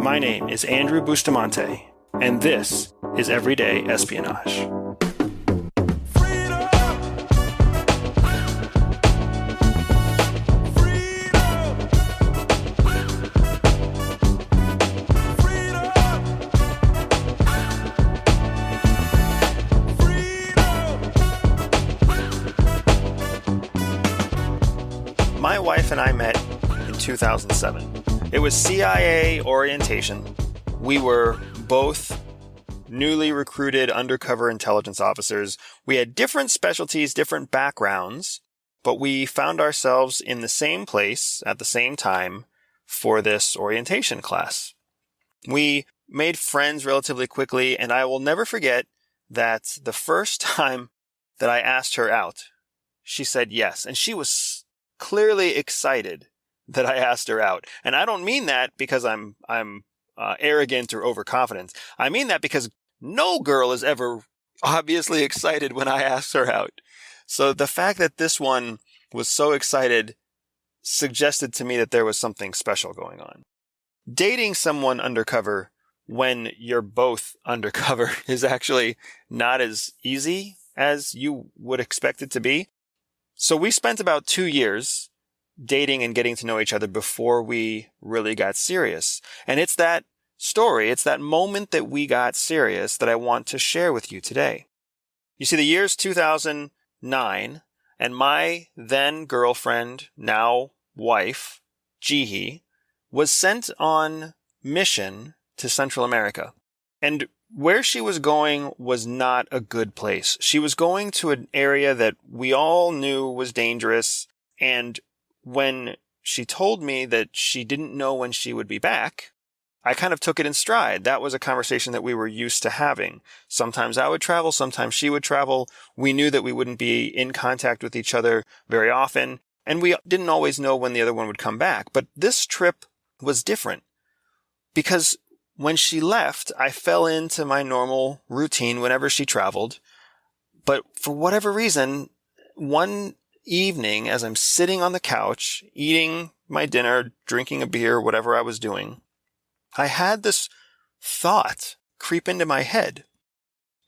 My name is Andrew Bustamante, and this is Everyday Espionage. My wife and I met in 2007. It was CIA orientation. We were both newly recruited undercover intelligence officers. We had different specialties, different backgrounds, but we found ourselves in the same place at the same time for this orientation class. We made friends relatively quickly, and I will never forget that the first time that I asked her out, she said yes, and she was clearly excited that I asked her out. And I don't mean that because I'm arrogant or overconfident. I mean that because no girl is ever obviously excited when I ask her out. So the fact that this one was so excited suggested to me that there was something special going on. Dating someone undercover when you're both undercover is actually not as easy as you would expect it to be. So we spent about 2 years dating and getting to know each other before we really got serious. And it's that story, it's that moment that we got serious that I want to share with you today. You see, the year's 2009, and my then girlfriend, now wife, Jihi, was sent on mission to Central America. And where she was going was not a good place. She was going to an area that we all knew was dangerous, and when she told me that she didn't know when she would be back, I kind of took it in stride. That was a conversation that we were used to having. Sometimes I would travel, sometimes she would travel. We knew that we wouldn't be in contact with each other very often, and we didn't always know when the other one would come back. But this trip was different because when she left, I fell into my normal routine whenever she traveled. But for whatever reason, one evening, as I'm sitting on the couch, eating my dinner, drinking a beer, whatever I was doing, I had this thought creep into my head.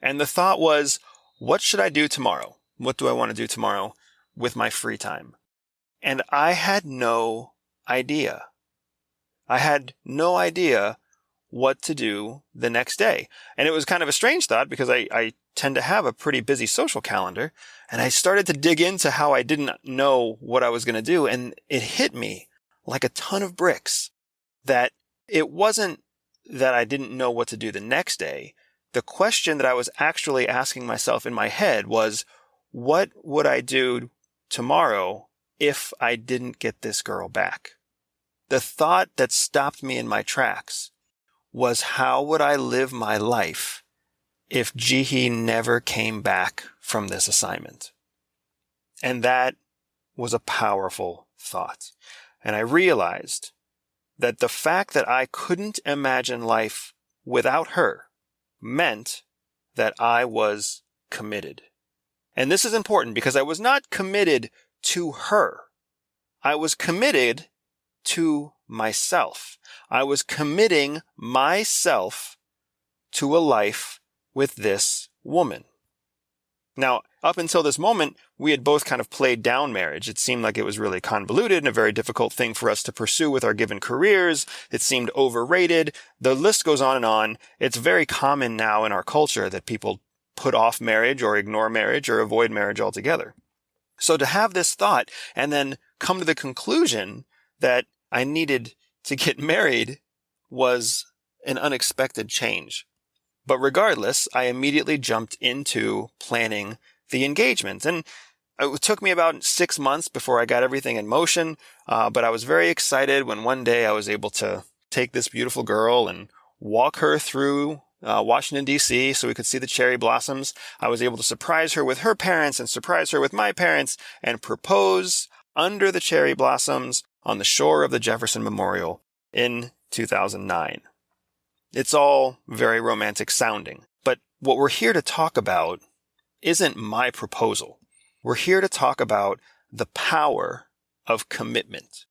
And the thought was, what should I do tomorrow? What do I want to do tomorrow with my free time? And I had no idea. I had no idea what to do the next day. And it was kind of a strange thought because I tend to have a pretty busy social calendar. And I started to dig into how I didn't know what I was going to do. And it hit me like a ton of bricks that it wasn't that I didn't know what to do the next day. The question that I was actually asking myself in my head was, what would I do tomorrow if I didn't get this girl back? The thought that stopped me in my tracks was, how would I live my life if Jihi never came back from this assignment? And that was a powerful thought. And I realized that the fact that I couldn't imagine life without her meant that I was committed. And this is important because I was not committed to her. I was committed to myself. I was committing myself to a life with this woman. Now, up until this moment, we had both kind of played down marriage. It seemed like it was really convoluted and a very difficult thing for us to pursue with our given careers. It seemed overrated. The list goes on and on. It's very common now in our culture that people put off marriage or ignore marriage or avoid marriage altogether. So to have this thought and then come to the conclusion that I needed to get married was an unexpected change. But regardless, I immediately jumped into planning the engagement. And it took me about 6 months before I got everything in motion. But I was very excited when one day I was able to take this beautiful girl and walk her through Washington, D.C. so we could see the cherry blossoms. I was able to surprise her with her parents and surprise her with my parents and propose under the cherry blossoms on the shore of the Jefferson Memorial in 2009. It's all very romantic sounding, but what we're here to talk about isn't my proposal. We're here to talk about the power of commitment.